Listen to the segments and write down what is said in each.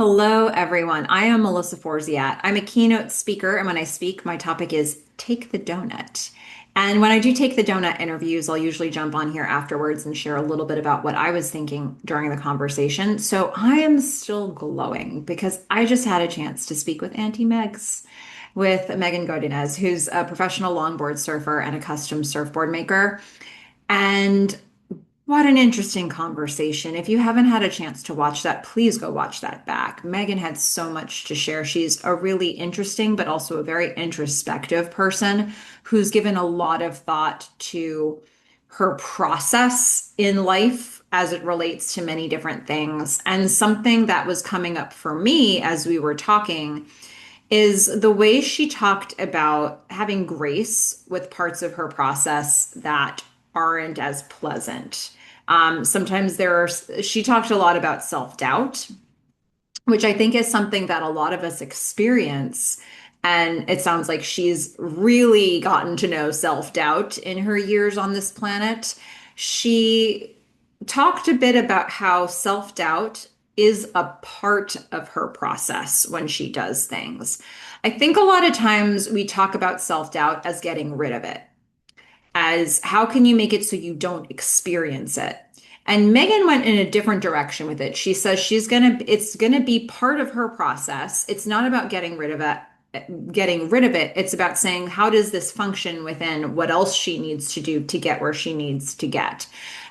Hello, everyone. I am Melissa Forziat. I'm a keynote speaker, and when I speak, my topic is Take the Doughnut. And when I do take the donut interviews, I'll usually jump on here afterwards and share a little bit about what I was thinking during the conversation. So I am still glowing because I just had a chance to speak with Auntie Megs, with Megan Godinez, who's a professional longboard surfer and a custom surfboard maker. And what an interesting conversation. If you haven't had a chance to watch that, please go watch that back. Megan had so much to share. She's a really interesting, but also a very introspective person who's given a lot of thought to her process in life as it relates to many different things. And something that was coming up for me as we were talking is the way she talked about having grace with parts of her process that aren't as pleasant. Sometimes she talked a lot about self-doubt, which I think is something that a lot of us experience. And it sounds like she's really gotten to know self-doubt in her years on this planet. She talked a bit about how self-doubt is a part of her process when she does things. I think a lot of times we talk about self-doubt as getting rid of it, as how can you make it so you don't experience it? And Megan went in a different direction with it. She says it's gonna be part of her process. It's not about getting rid of it. It's about saying, how does this function within what else she needs to do to get where she needs to get?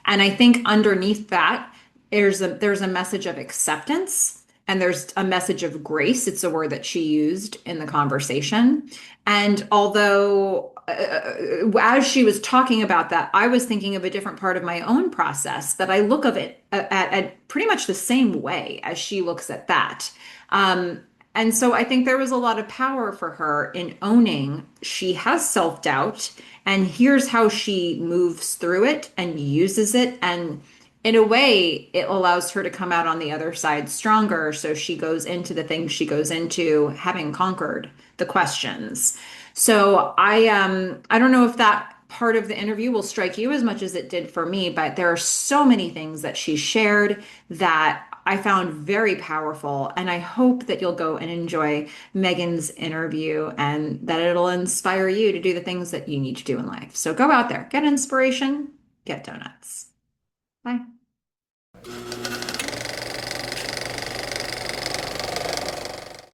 And I think underneath that, there's a message of acceptance and there's a message of grace. It's a word that she used in the conversation. And although as she was talking about that, I was thinking of a different part of my own process that I look of it at pretty much the same way as she looks at that. And so I think there was a lot of power for her in owning she has self-doubt, and here's how she moves through it and uses it. And in a way, it allows her to come out on the other side stronger. So she goes into the things she goes into having conquered the questions. So I don't know if that part of the interview will strike you as much as it did for me, but there are so many things that she shared that I found very powerful. And I hope that you'll go and enjoy Megan's interview and that it'll inspire you to do the things that you need to do in life. So go out there, get inspiration, get donuts. Bye.